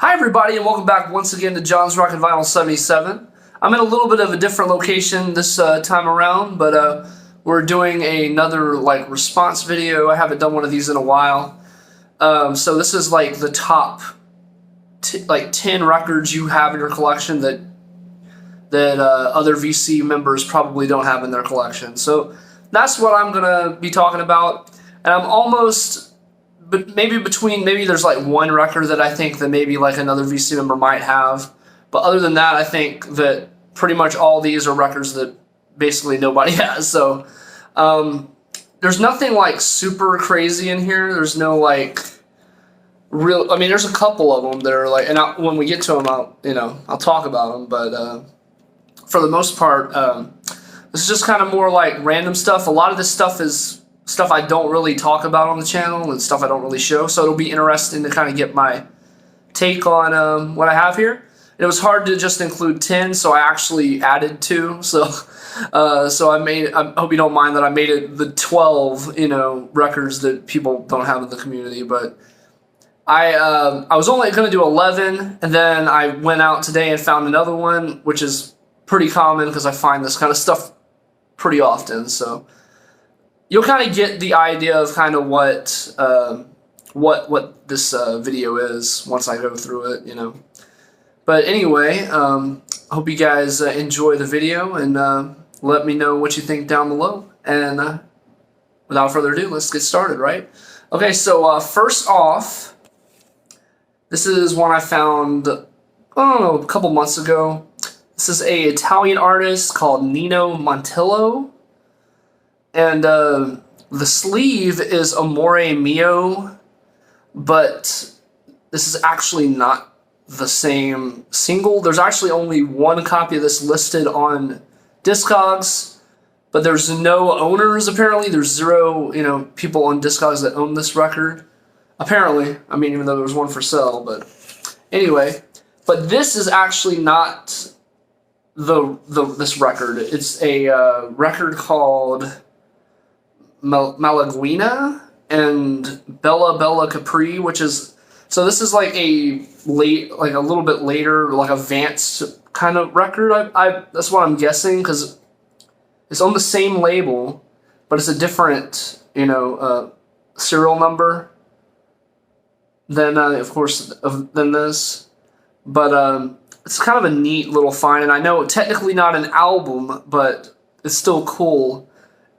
Hi everybody and welcome back once again to John's Rock and Vinyl 77. I'm in a little bit of a different location this time around, but we're doing another response video. I haven't done one of these in a while. So this is like the top 10 records you have in your collection that other VC members probably don't have in their collection. So that's what I'm gonna be talking about, and I'm almost. But maybe there's like one record that I think that maybe like another VC member might have. But other than that, I think that pretty much all these are records that basically nobody has. So there's nothing like super crazy in here. There's no like real. I mean, there's a couple of them that are like, and when we get to them, I'll talk about them. But for the most part, this is just kind of more like random stuff. A lot of this stuff is stuff I don't really talk about on the channel and stuff I don't really show, so it'll be interesting to kind of get my take on what I have here. It was hard to just include 10, so I actually added 2. So I hope you don't mind that I made it the 12 records that people don't have in the community. But I was only going to do 11, and then I went out today and found another one, which is pretty common because I find this kind of stuff pretty often. So you'll kind of get the idea of kind of what this video is once I go through it, But anyway, hope you guys enjoy the video, and let me know what you think down below. And without further ado, let's get started, right? Okay, so first off, this is one I found, I don't know, a couple months ago. This is an Italian artist called Nino Montillo. And the sleeve is Amore Mio, but this is actually not the same single. There's actually only one copy of this listed on Discogs, but there's no owners apparently. There's 0, people on Discogs that own this record. Apparently, I mean, even though there was one for sale, but anyway. But this is actually not this record. It's a record called Malaguena and Bella Bella Capri, which is, so this is like a little bit later, like advanced kind of record. That's what I'm guessing, because it's on the same label, but it's a different serial number than of course than this. But it's kind of a neat little find, and I know technically not an album, but it's still cool.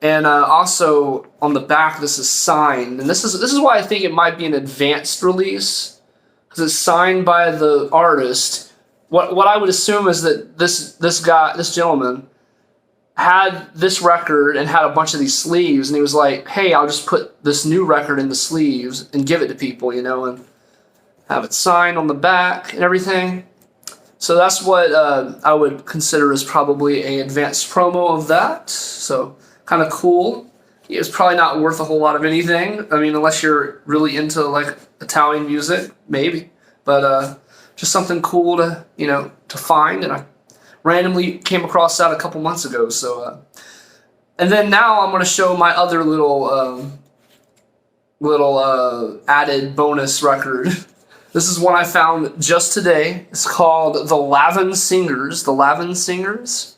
And also on the back, this is signed, and this is why I think it might be an advanced release, because it's signed by the artist. What I would assume is that this gentleman had this record and had a bunch of these sleeves, and he was like, "Hey, I'll just put this new record in the sleeves and give it to people, and have it signed on the back and everything." So that's what I would consider as probably an advanced promo of that. So kind of cool. It's probably not worth a whole lot of anything. I mean, unless you're really into like Italian music, maybe. But just something cool to to find, and I randomly came across that a couple months ago. So and then now I'm going to show my other little added bonus record. This is one I found just today. It's called The Lavin Singers. The Lavin Singers.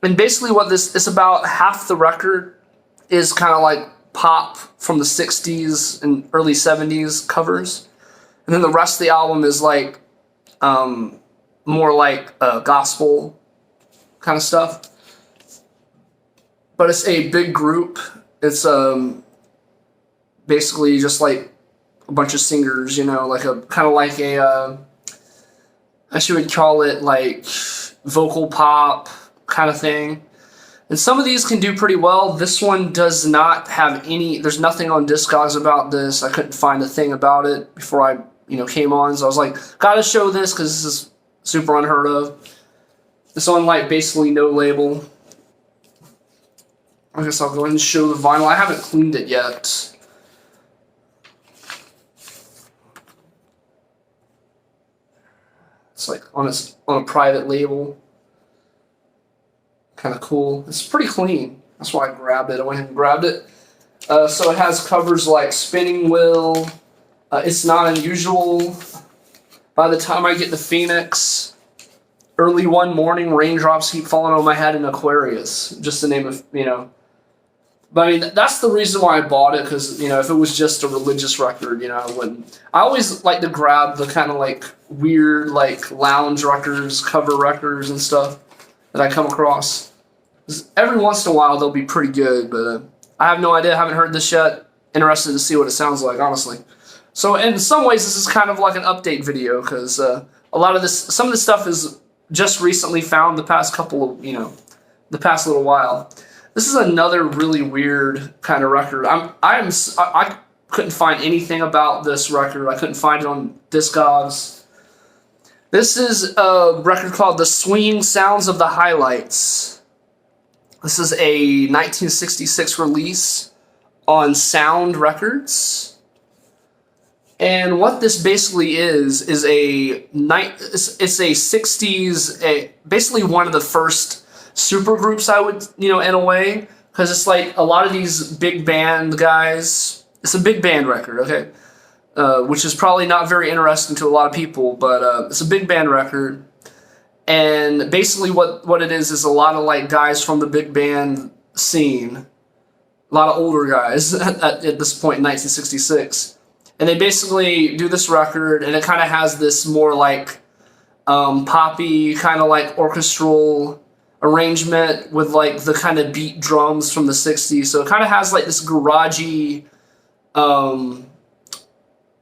And basically what this is about, half the record is kind of like pop from the 60s and early 70s covers. And then the rest of the album is like more like gospel kind of stuff. But it's a big group. It's basically just like a bunch of singers, like a kind of like a I guess you would call it like vocal pop kind of thing. And some of these can do pretty well. This one does not have any, there's nothing on Discogs about this. I couldn't find a thing about it before I came on, so I was like, gotta show this because this is super unheard of. It's on like basically no label. I guess I'll go ahead and show the vinyl. I haven't cleaned it yet. It's like on a private label. Kind of cool. It's pretty clean. That's why I grabbed it. I went ahead and grabbed it. So it has covers like Spinning Wheel. It's Not Unusual. By the time I get to Phoenix, early one morning, raindrops keep falling on my head in Aquarius, just to name a, But I mean, that's the reason why I bought it, because, if it was just a religious record, I wouldn't. I always like to grab the kind of like weird, like lounge records, cover records and stuff that I come across. Every once in a while, they'll be pretty good, but I have no idea. I haven't heard this yet. Interested to see what it sounds like, honestly. So in some ways, this is kind of like an update video, because some of this stuff is just recently found the past couple of, the past little while. This is another really weird kind of record. I couldn't find anything about this record. I couldn't find it on Discogs. This is a record called The Swinging Sounds of the Highlights. This is a 1966 release on Sound Records. And what this basically is it's a 60s, basically one of the first super groups, I would, in a way, because it's like a lot of these big band guys. It's a big band record, okay, which is probably not very interesting to a lot of people, but it's a big band record. And basically what it is a lot of like guys from the big band scene, a lot of older guys at this point in 1966. And they basically do this record, and it kind of has this more like poppy, kind of like orchestral arrangement with like the kind of beat drums from the 60s. So it kind of has like this garagey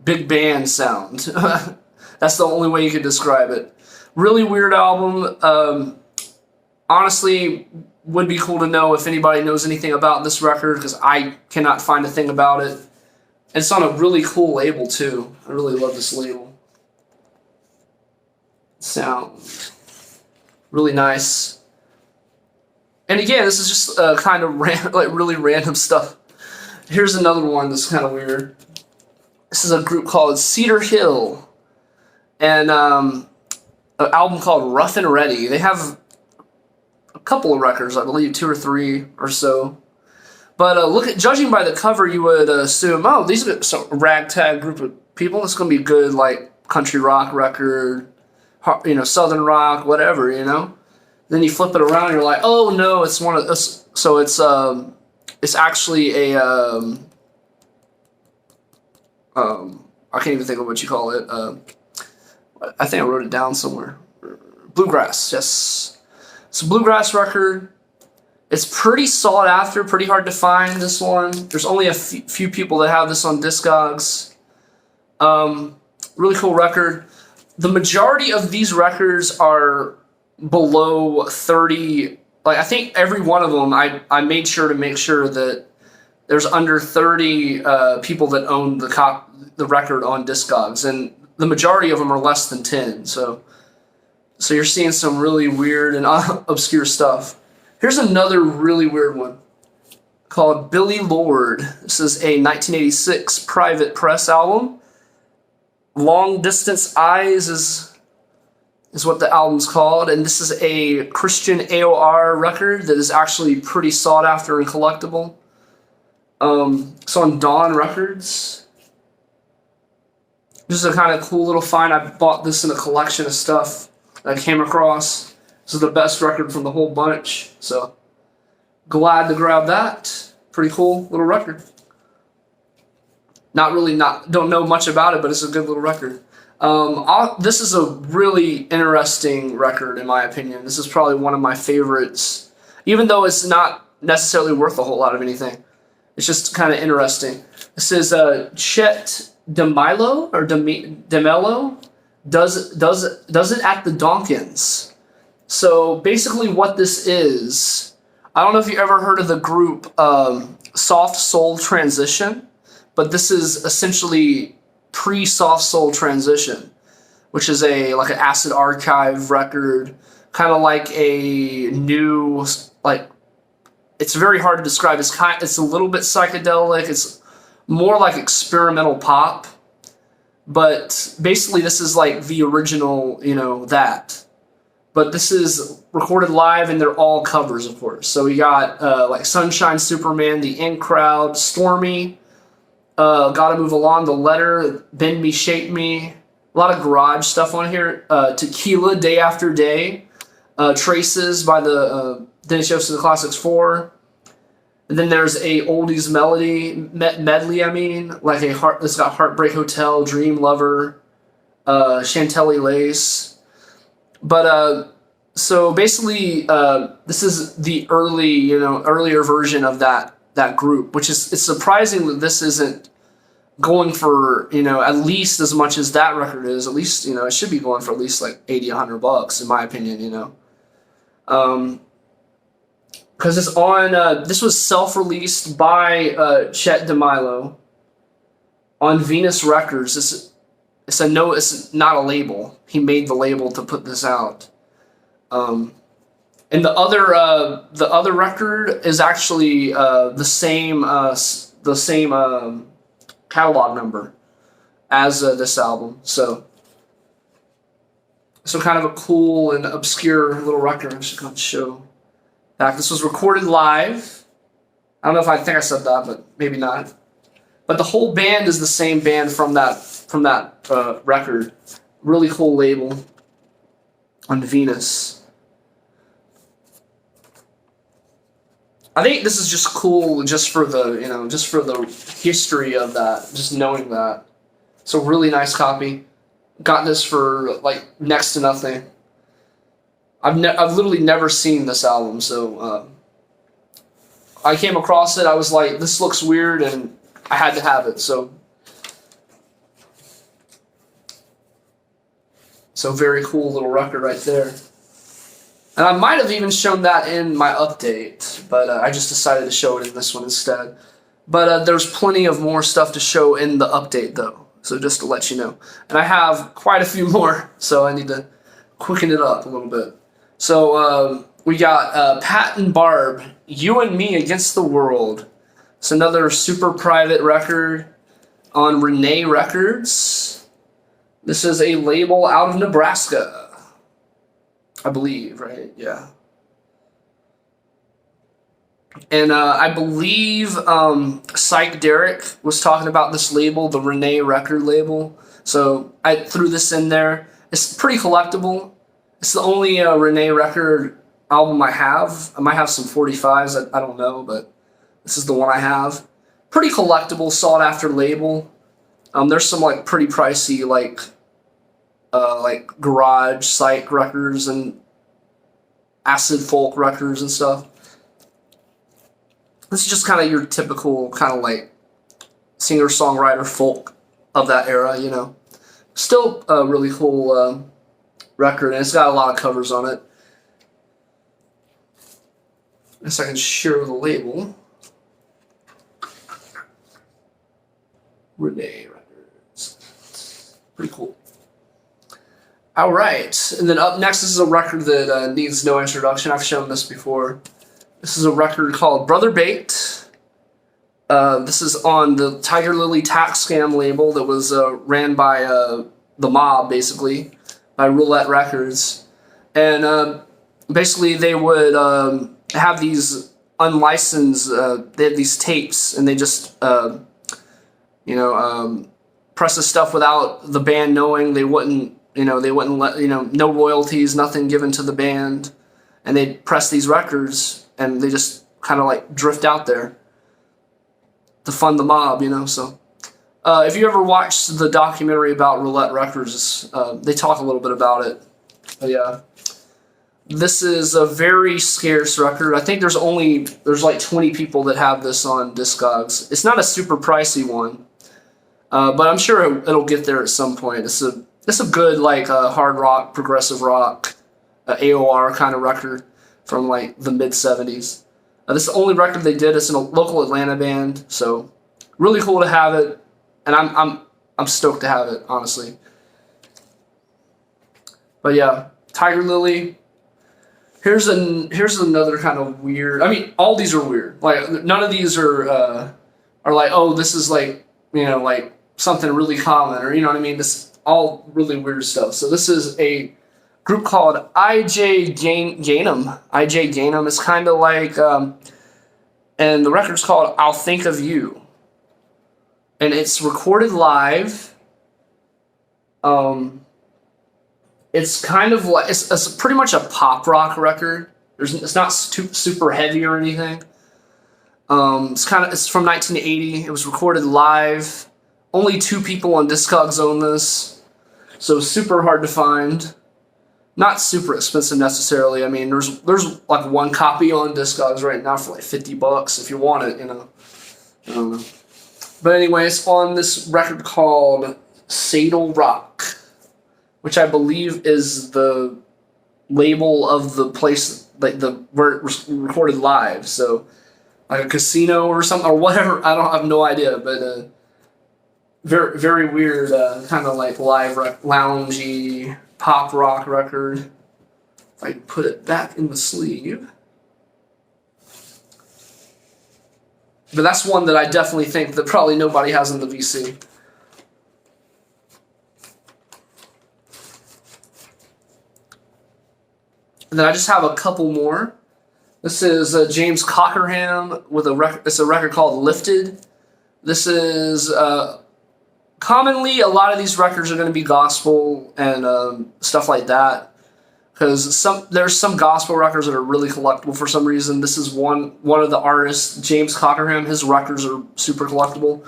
big band sound. That's the only way you could describe it. Really weird album. Honestly, would be cool to know if anybody knows anything about this record, because I cannot find a thing about it. And it's on a really cool label too. I really love this label. Sound really nice. And again, this is just kind of really random stuff. Here's another one that's kind of weird. This is a group called Cedar Hill, and an album called Rough and Ready. They have a couple of records, I believe 2 or 3 or so. But judging by the cover, you would assume, oh, these are some ragtag group of people. It's going to be good, like country rock record, southern rock, whatever, Then you flip it around, and you're like, oh no, it's one of us. So it's actually a I can't even think of what you call it. I think I wrote it down somewhere. Bluegrass, yes. It's a bluegrass record. It's pretty sought after, pretty hard to find, this one. There's only a few people that have this on Discogs. Really cool record. The majority of these records are below 30. Like, I think every one of them, I made sure to make sure that there's under 30 people that own the record on Discogs. And the majority of them are less than 10. So you're seeing some really weird and obscure stuff. Here's another really weird one called Billy Lord. This is a 1986 Private Press album. Long Distance Eyes is what the album's called, and this is a Christian AOR record that is actually pretty sought after and collectible. It's on Dawn Records. This is a kind of cool little find. I bought this in a collection of stuff that I came across. This is the best record from the whole bunch, so glad to grab that. Pretty cool little record. Don't know much about it, but it's a good little record. This is a really interesting record, in my opinion. This is probably one of my favorites, even though it's not necessarily worth a whole lot of anything. It's just kind of interesting. This is Chet de Mello, or de Mello, does it at the Donkins. So basically what this is, I don't know if you ever heard of the group Soft Soul Transition, but this is essentially pre-Soft Soul Transition, which is like an Acid Archive record, kind of like a new, like, it's very hard to describe. It's a little bit psychedelic. It's more like experimental pop, but basically this is like the original, that. But this is recorded live, and they're all covers, of course. So we got like Sunshine Superman, The In Crowd, Stormy, Gotta Move Along, The Letter, Bend Me, Shape Me, A lot of garage stuff on here. Tequila, Day After Day. Traces by the Dennis Joseph the Classics 4. And then there's a oldies medley. I mean, like it's got Heartbreak Hotel, Dream Lover, Chantilly Lace. But so basically, this is the earlier version of that group, which is, it's surprising that this isn't going for, at least as much as that record is. At least, it should be going for at least like $80, $100 in my opinion. Because it's on. This was self-released by Chet de Mello on Venus Records. It's not a label. He made the label to put this out. And the other record is actually the same catalog number as this album. So kind of a cool and obscure little record. I should come show back. This was recorded live. I don't know if I think I said that, but maybe not. But the whole band is the same band from that record. Really cool label on Venus. I think this is just cool, just for the history of that, just knowing that. It's a really nice copy. Got this for like next to nothing. I've literally never seen this album, so I came across it. I was like, this looks weird, and I had to have it. So very cool little record right there. And I might have even shown that in my update, but I just decided to show it in this one instead. But there's plenty of more stuff to show in the update, though. So just to let you know. And I have quite a few more, so I need to quicken it up a little bit. So we got Pat and Barb, You and Me Against the World. It's another super private record on Renee Records. This is a label out of Nebraska, I believe, right? Yeah. And I believe Psych Derek was talking about this label, the Renee record label. So I threw this in there. It's pretty collectible. It's the only Renee record album I have. I might have some 45s, I don't know, but this is the one I have. Pretty collectible, sought after label. There's some like pretty pricey like garage psych records and acid folk records and stuff. This is just kind of your typical kind of like singer-songwriter folk of that era, Still a really cool record, and it's got a lot of covers on it. I guess I can share the label. Renee Records. Pretty cool. All right, and then up next, this is a record that needs no introduction. I've shown this before. This is a record called Brother Baked. This is on the Tiger Lily tax scam label that was ran by the mob, basically, by Roulette Records. And basically they would have these unlicensed, they had these tapes, and they just, press the stuff without the band knowing. They wouldn't let, no royalties, nothing given to the band. And they'd press these records, and they just kind of like drift out there to fund the mob, so. If you ever watched the documentary about Roulette Records, they talk a little bit about it. But yeah, this is a very scarce record. I think there's like 20 people that have this on Discogs. It's not a super pricey one, but I'm sure it'll get there at some point. It's a good like hard rock, progressive rock, AOR kind of record from like the mid 70s. This is the only record they did. It's in a local Atlanta band, so really cool to have it. And I'm stoked to have it, honestly. But yeah, Tiger Lily. Here's another kind of weird. I mean, all these are weird. Like none of these are like, oh, this is like like something really common, or what I mean. This all really weird stuff. So this is a group called I.J. Gainham. I.J. Gainham is kind of like, and the record's called I'll Think of You. And it's recorded live Um, it's kind of like it's pretty much a pop rock record. It's not super heavy or anything. It's from 1980. It was recorded live. Only 2 people on Discogs own this, so super hard to find. Not super expensive necessarily. I mean, there's like 1 copy on Discogs right now for like $50 if you want it. I don't know. But anyway, it's on this record called Sadal Rock, which I believe is the label of the place, like where it was recorded live. So, like a casino or something or whatever. I have no idea, but very very weird, kind of like live loungy pop rock record. If I can put it back in the sleeve. But that's one that I definitely think that probably nobody has in the VC. And then I just have a couple more. This is James Cockerham with a record. It's a record called Lifted. This is commonly a lot of these records are going to be gospel and stuff like that. Because there's some gospel records that are really collectible for some reason. This is one of the artists, James Cockerham. His records are super collectible.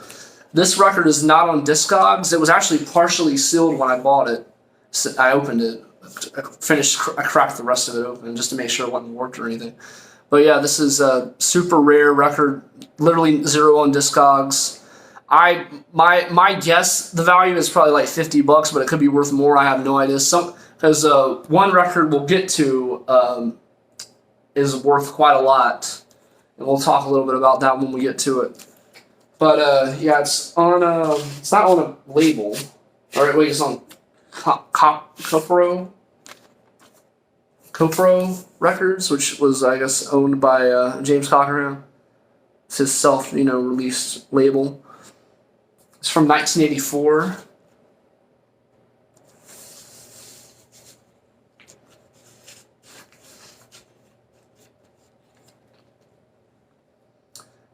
This record is not on Discogs. It was actually partially sealed when I bought it. So I opened it. I cracked the rest of it open just to make sure it wasn't warped or anything. But yeah, this is a super rare record. Literally 0 on Discogs. My guess, the value is probably like $50, but it could be worth more. I have no idea. Because one record we'll get to is worth quite a lot, and we'll talk a little bit about that when we get to it. But yeah, it's on it's not on a label. All right, wait, it's on Copro Records, which was I guess owned by James Cockerham. It's his self-released label. It's from 1984.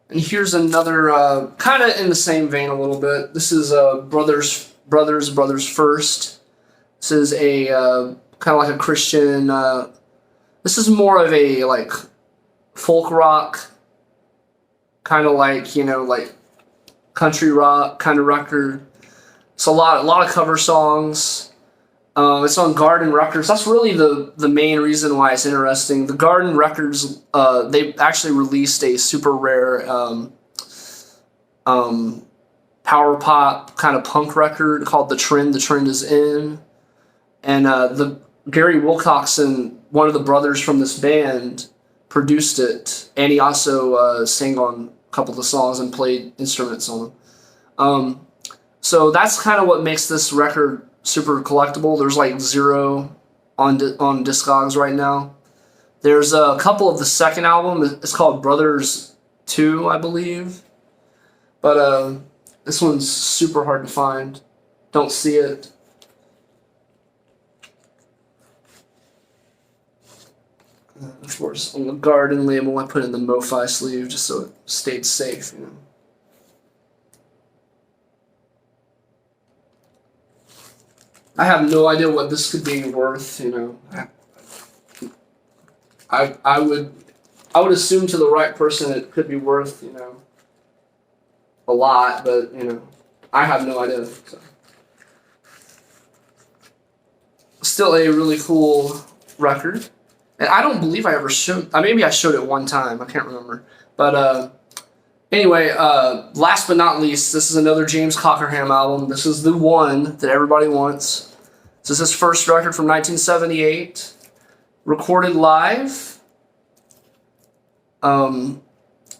And here's another, kind of in the same vein a little bit. This is Brothers First. This is a kind of like a Christian. This is more of a like folk rock, kind of like like country rock kind of record. It's a lot of cover songs. It's on Garden Records. That's really the main reason why it's interesting. The Garden Records, they actually released a super rare power pop kind of punk record called The Trend. The Trend is In. And the Gary Wilcoxon, one of the brothers from this band, produced it. And he also sang on a couple of the songs and played instruments on them. So that's kind of what makes this record super collectible. There's like 0 on Discogs right now. There's a couple of the second album. It's called Brothers 2, I believe. But this one's super hard to find. Don't see it. Of course, on the Garden label, I put in the MoFi sleeve just so it stayed safe. I have no idea what this could be worth, I would assume to the right person it could be worth, a lot, but I have no idea. So. Still a really cool record. And I don't believe I ever showed, maybe I showed it one time, I can't remember. But anyway, last but not least, this is another James Cockerham album. This is the one that everybody wants. This is his first record from 1978, recorded live.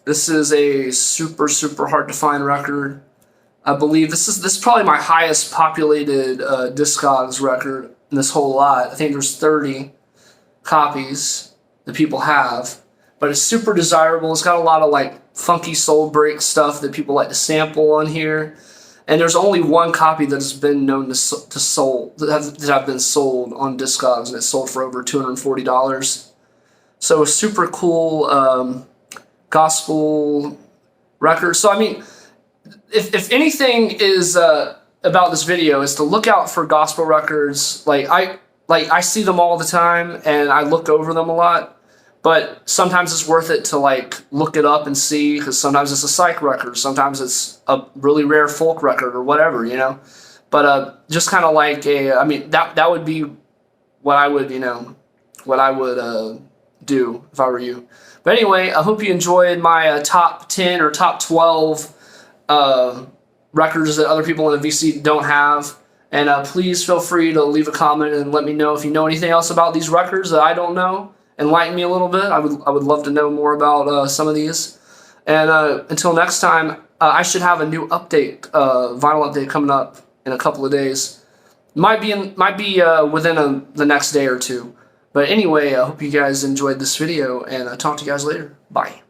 This is a super hard to find record. I believe this is probably my highest populated Discogs record in this whole lot. I think there's 30 copies that people have, but it's super desirable. It's got a lot of like funky soul break stuff that people like to sample on here. And there's only one copy that's been known that have been sold on Discogs, and it's sold for over $240. So a super cool gospel record. So I mean, if anything is a about this video is to look out for gospel records. I see them all the time and I look over them a lot, but sometimes it's worth it to like look it up and see, because sometimes it's a psych record, sometimes it's a really rare folk record or whatever, you know. But just kind of like I mean, that would be what I would, do if I were you. But anyway, I hope you enjoyed my top 10 or top 12 records that other people in the VC don't have. And please feel free to leave a comment and let me know if you know anything else about these records that I don't know. Enlighten me a little bit. I would love to know more about some of these. And until next time, I should have a new update, vinyl update coming up in a couple of days. Might be within the next day or two. But anyway, I hope you guys enjoyed this video, and I'll talk to you guys later. Bye.